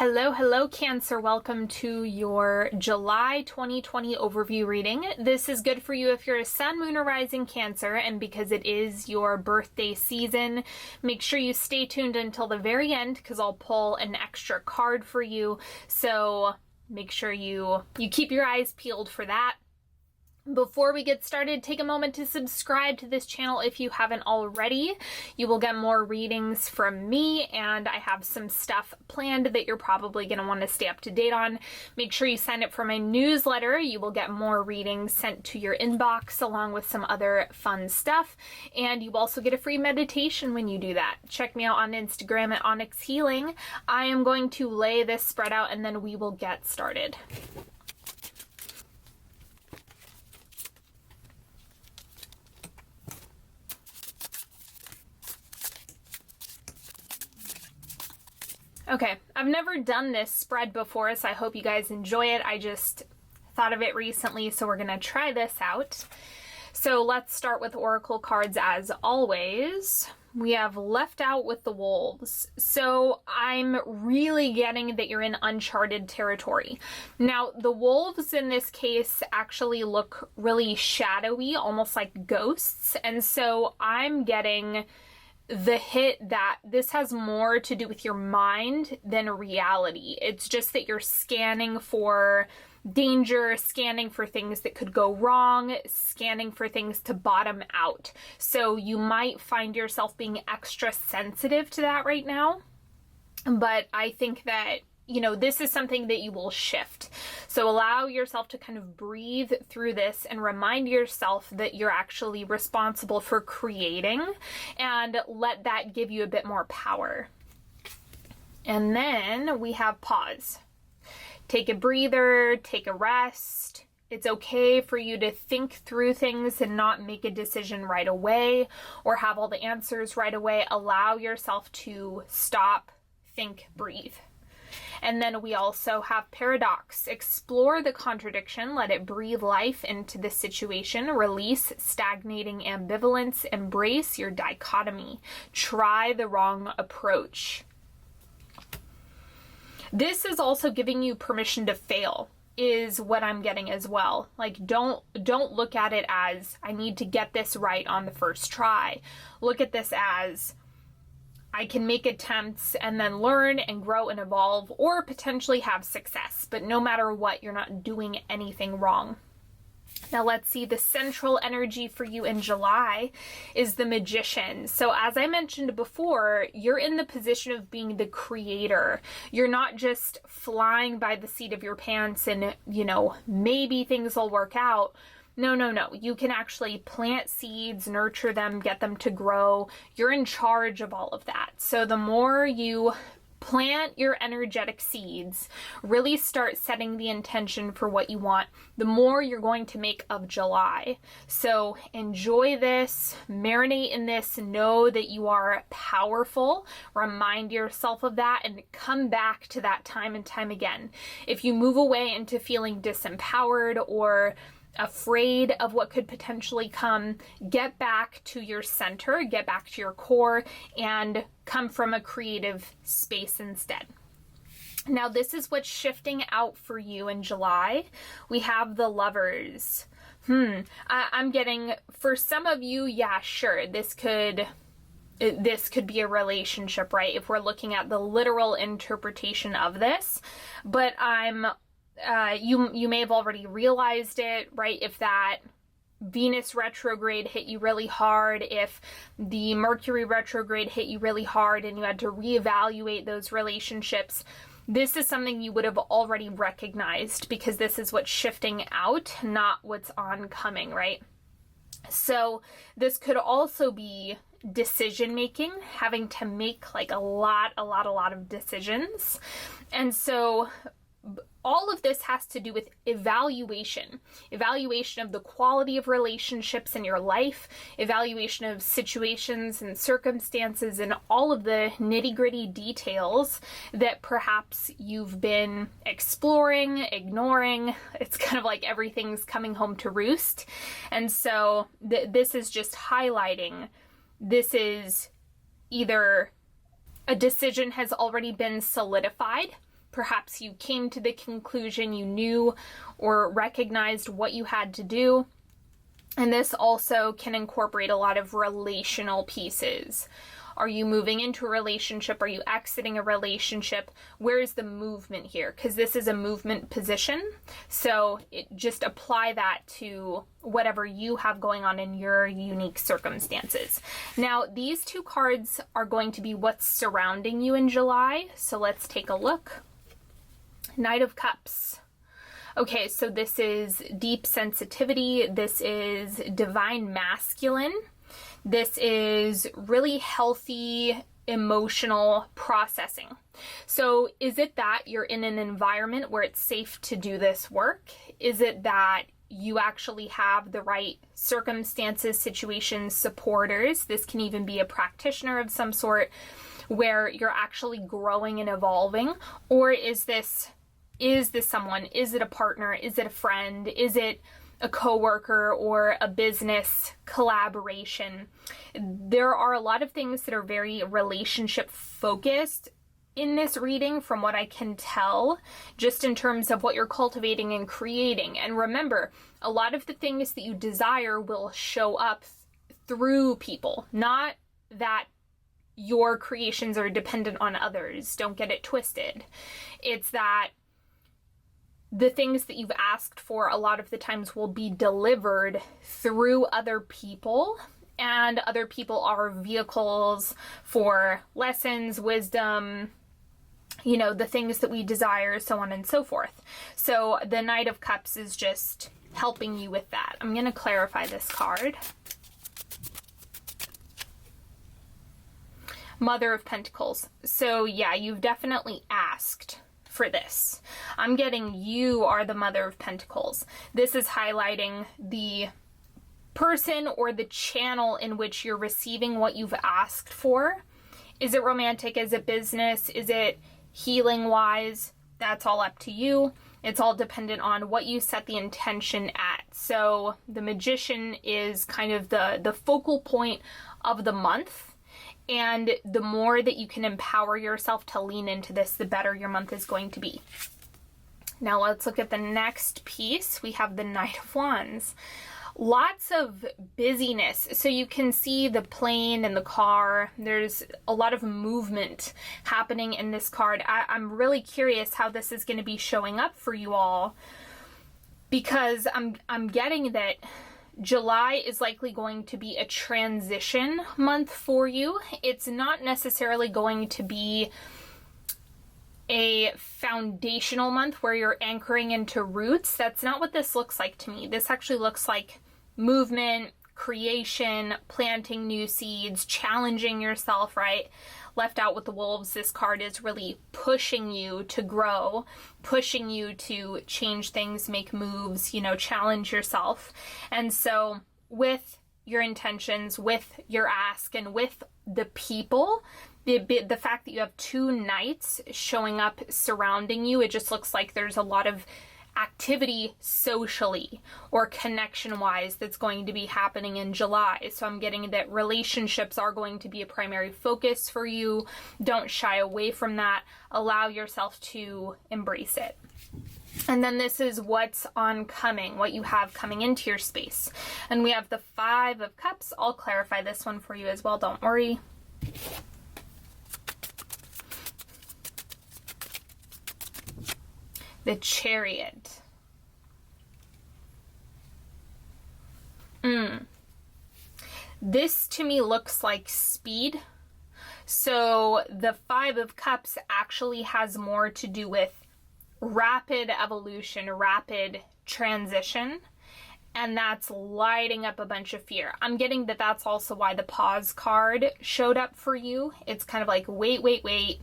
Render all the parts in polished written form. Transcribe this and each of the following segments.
Hello, Cancer. Welcome to your July 2020 overview reading. This is good for you if you're a sun, moon, or rising Cancer, and because it is your birthday season, make sure you stay tuned until the very end because I'll pull an extra card for you. So make sure you keep your eyes peeled for that. Before we get started, take a moment to subscribe to this channel if you haven't already. You will get more readings from me, and I have some stuff planned that you're probably going to want to stay up to date on. Make sure you sign up for my newsletter. You will get more readings sent to your inbox along with some other fun stuff, and you also get a free meditation when you do that. Check me out on Instagram at Onyx Healing. I am going to lay this spread out and then we will get started. Okay, I've never done this spread before, so I hope you guys enjoy it. I just thought of it recently, so we're going to try this out. So let's start with oracle cards as always. We have left out with the wolves. So I'm really getting that you're in uncharted territory. Now, the wolves in this case actually look really shadowy, almost like ghosts. And so I'm getting the hit that this has more to do with your mind than reality. It's just that you're scanning for danger, scanning for things that could go wrong, scanning for things to bottom out. So you might find yourself being extra sensitive to that right now. But I think that, this is something that you will shift. So allow yourself to kind of breathe through this and remind yourself that you're actually responsible for creating, and let that give you a bit more power. And then we have pause. Take a breather, take a rest. It's okay for you to think through things and not make a decision right away or have all the answers right away. Allow yourself to stop, think, breathe. And then we also have paradox. Explore the contradiction, let it breathe life into the situation, release stagnating ambivalence, embrace your dichotomy, try the wrong approach. This is also giving you permission to fail, is what I'm getting as well. Like, don't look at it as, I need to get this right on the first try. Look at this as, I can make attempts and then learn and grow and evolve, or potentially have success. But no matter what, you're not doing anything wrong. Now let's see, the central energy for you in July is the Magician. So as I mentioned before, you're in the position of being the creator. You're not just flying by the seat of your pants and, maybe things will work out. No. You can actually plant seeds, nurture them, get them to grow. You're in charge of all of that. So the more you plant your energetic seeds, really start setting the intention for what you want, the more you're going to make of July. So enjoy this, marinate in this, know that you are powerful, remind yourself of that, and come back to that time and time again. If you move away into feeling disempowered or afraid of what could potentially come, get back to your center, get back to your core, and come from a creative space instead. Now, this is what's shifting out for you in July. We have the Lovers. I'm getting, for some of you, yeah, sure, this could be a relationship, right? If we're looking at the literal interpretation of this, but you may have already realized it, right? If that Venus retrograde hit you really hard, if the Mercury retrograde hit you really hard and you had to reevaluate those relationships, this is something you would have already recognized because this is what's shifting out, not what's oncoming, right? So this could also be decision making, having to make like a lot of decisions. And so all of this has to do with evaluation of the quality of relationships in your life, evaluation of situations and circumstances, and all of the nitty-gritty details that perhaps you've been exploring, ignoring. It's kind of like everything's coming home to roost. And so this is just highlighting, this is either a decision has already been solidified Perhaps you came to the conclusion, you knew or recognized what you had to do. And this also can incorporate a lot of relational pieces. Are you moving into a relationship? Are you exiting a relationship? Where is the movement here? Because this is a movement position. So just apply that to whatever you have going on in your unique circumstances. Now, these two cards are going to be what's surrounding you in July. So let's take a look. Knight of Cups. Okay, so this is deep sensitivity. This is divine masculine. This is really healthy emotional processing. So is it that you're in an environment where it's safe to do this work? Is it that you actually have the right circumstances, situations, supporters? This can even be a practitioner of some sort where you're actually growing and evolving. Or is this someone? Is it a partner? Is it a friend? Is it a coworker or a business collaboration? There are a lot of things that are very relationship focused in this reading, from what I can tell, just in terms of what you're cultivating and creating. And remember, a lot of the things that you desire will show up through people, not that your creations are dependent on others. Don't get it twisted. It's that the things that you've asked for a lot of the times will be delivered through other people, and other people are vehicles for lessons, wisdom, you know, the things that we desire, so on and so forth. So the Knight of Cups is just helping you with that. I'm going to clarify this card. Mother of Pentacles. So yeah, you've definitely asked for this. I'm getting you are the Mother of Pentacles. This is highlighting the person or the channel in which you're receiving what you've asked for. Is it romantic? Is it business? Is it healing wise? That's all up to you. It's all dependent on what you set the intention at. So the Magician is kind of the focal point of the month. And the more that you can empower yourself to lean into this, the better your month is going to be. Now let's look at the next piece. We have the Knight of Wands. Lots of busyness. So you can see the plane and the car. There's a lot of movement happening in this card. I'm really curious how this is going to be showing up for you all, because I'm getting that July is likely going to be a transition month for you. It's not necessarily going to be a foundational month where you're anchoring into roots. That's not what this looks like to me. This actually looks like movement, creation, planting new seeds, challenging yourself, right? Left out with the wolves, this card is really pushing you to grow, pushing you to change things, make moves, you know, challenge yourself. And so with your intentions, with your ask, and with the people, the fact that you have two knights showing up surrounding you, it just looks like there's a lot of activity socially or connection wise that's going to be happening in July. So I'm getting that relationships are going to be a primary focus for you. Don't shy away from that. Allow yourself to embrace it. And then this is what's oncoming, what you have coming into your space. And we have the Five of Cups. I'll clarify this one for you as well, don't worry. The Chariot. This to me looks like speed. So the Five of Cups actually has more to do with rapid evolution, rapid transition, and that's lighting up a bunch of fear. I'm getting that that's also why the Pause card showed up for you. It's kind of like, wait.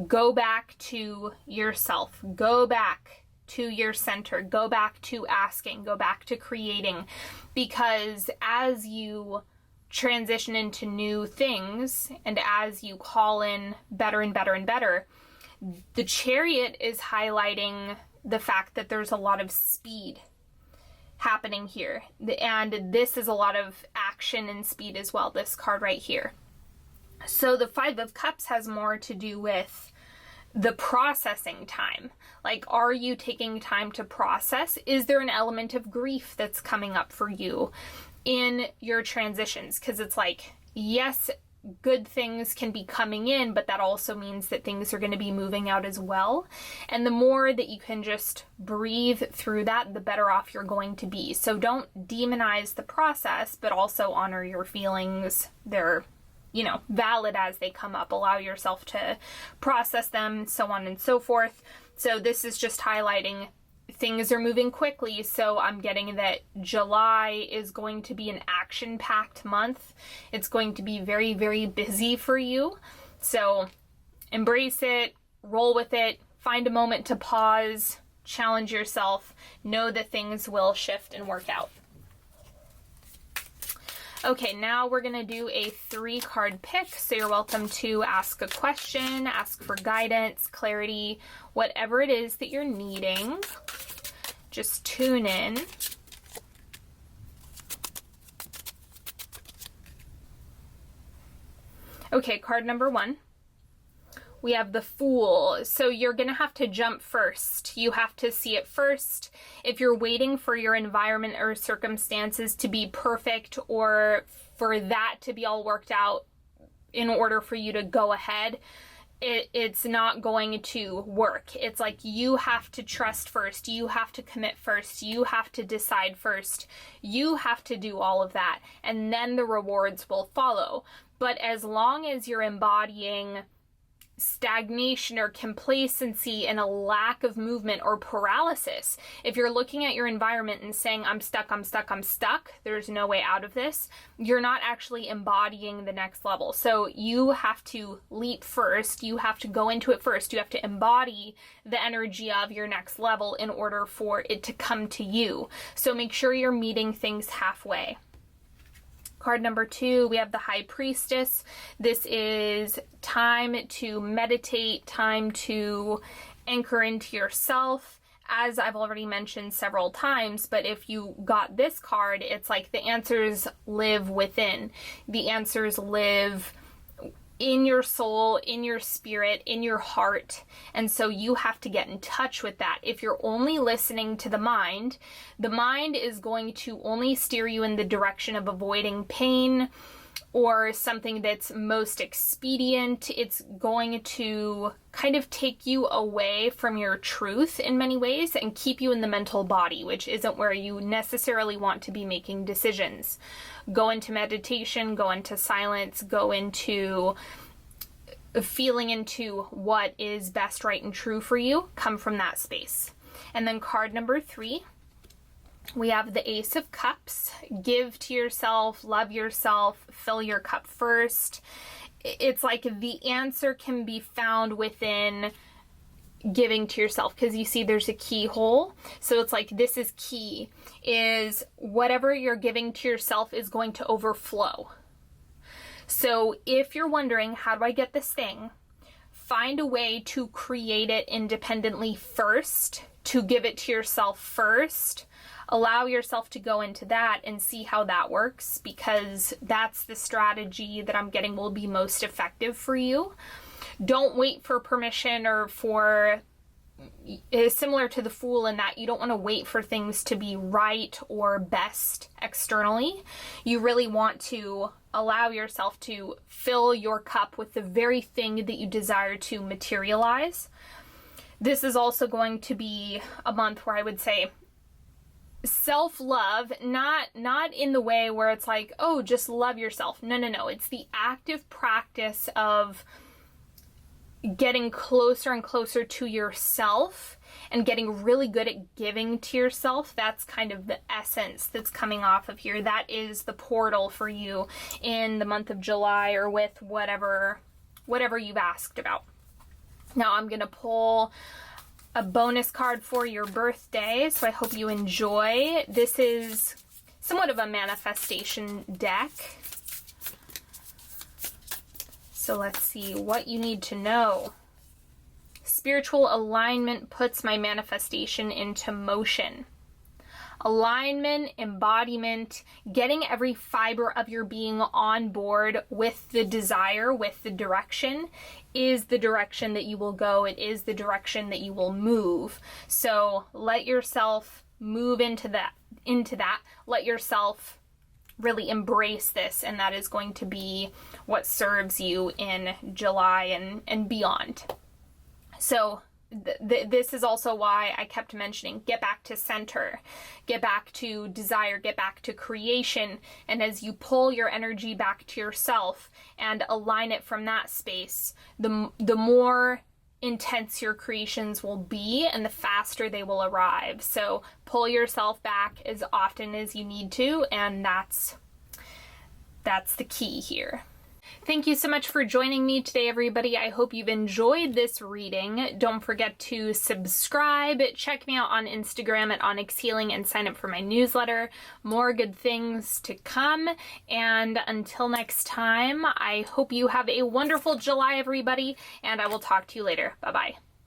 Go back to yourself. Go back to your center. Go back to asking. Go back to creating. Because as you transition into new things and as you call in better and better and better, the Chariot is highlighting the fact that there's a lot of speed happening here. And this is a lot of action and speed as well, this card right here. So the Five of Cups has more to do with the processing time. Like, are you taking time to process? Is there an element of grief that's coming up for you in your transitions? Because it's like, yes, good things can be coming in, but that also means that things are going to be moving out as well. And the more that you can just breathe through that, the better off you're going to be. So don't demonize the process, but also honor your feelings. They're, you know, valid as they come up. Allow yourself to process them, so on and so forth. So this is just highlighting things are moving quickly, so I'm getting that July is going to be an action-packed month. It's going to be very, very busy for you. So embrace it, roll with it, find a moment to pause, challenge yourself, know that things will shift and work out. Okay, now we're going to do a 3-card pick, so you're welcome to ask a question, ask for guidance, clarity, whatever it is that you're needing. Just tune in. Okay, card number 1. We have the Fool. So you're going to have to jump first. You have to see it first. If you're waiting for your environment or circumstances to be perfect or for that to be all worked out in order for you to go ahead, it's not going to work. It's like you have to trust first. You have to commit first. You have to decide first. You have to do all of that, and then the rewards will follow. But as long as you're embodying stagnation or complacency and a lack of movement or paralysis, if you're looking at your environment and saying, I'm stuck, I'm stuck, I'm stuck, there's no way out of this, you're not actually embodying the next level. So you have to leap first. You have to go into it first. You have to embody the energy of your next level in order for it to come to you. So make sure you're meeting things halfway. Card number 2, we have the High Priestess. This is time to meditate, time to anchor into yourself. As I've already mentioned several times, but if you got this card, it's like the answers live within. The answers live in your soul, in your spirit, in your heart. And so you have to get in touch with that. If you're only listening to the mind is going to only steer you in the direction of avoiding pain or something that's most expedient. It's going to kind of take you away from your truth in many ways and keep you in the mental body, which isn't where you necessarily want to be making decisions. Go into meditation, go into silence, go into feeling into what is best, right, and true for you. Come from that space. And then card number 3, we have the Ace of Cups. Give to yourself, love yourself, fill your cup first. It's like the answer can be found within giving to yourself, because you see there's a keyhole. So it's like this is key, is whatever you're giving to yourself is going to overflow. So if you're wondering, how do I get this thing? Find a way to create it independently first, to give it to yourself first. Allow yourself to go into that and see how that works, because that's the strategy that I'm getting will be most effective for you. Don't wait for permission or for, similar to the Fool in that you don't want to wait for things to be right or best externally. You really want to allow yourself to fill your cup with the very thing that you desire to materialize. This is also going to be a month where I would say self-love, not in the way where it's like, oh, just love yourself. No. It's the active practice of getting closer and closer to yourself and getting really good at giving to yourself. That's kind of the essence that's coming off of here. That is the portal for you in the month of July, or with whatever you've asked about. Now I'm going to pull a bonus card for your birthday, so I hope you enjoy. This is somewhat of a manifestation deck. So let's see what you need to know. Spiritual alignment puts my manifestation into motion. Alignment, embodiment, getting every fiber of your being on board with the desire, with the direction, is the direction that you will go. It is the direction that you will move. So let yourself move into that. Let yourself really embrace this, and that is going to be what serves you in July and beyond. So this is also why I kept mentioning get back to center, get back to desire, get back to creation. And as you pull your energy back to yourself and align it from that space, the more intense your creations will be and the faster they will arrive. So pull yourself back as often as you need to, and that's the key here. Thank you so much for joining me today, everybody. I hope you've enjoyed this reading. Don't forget to subscribe. Check me out on Instagram at Onyx Healing and sign up for my newsletter. More good things to come. And until next time, I hope you have a wonderful July, everybody, and I will talk to you later. Bye-bye.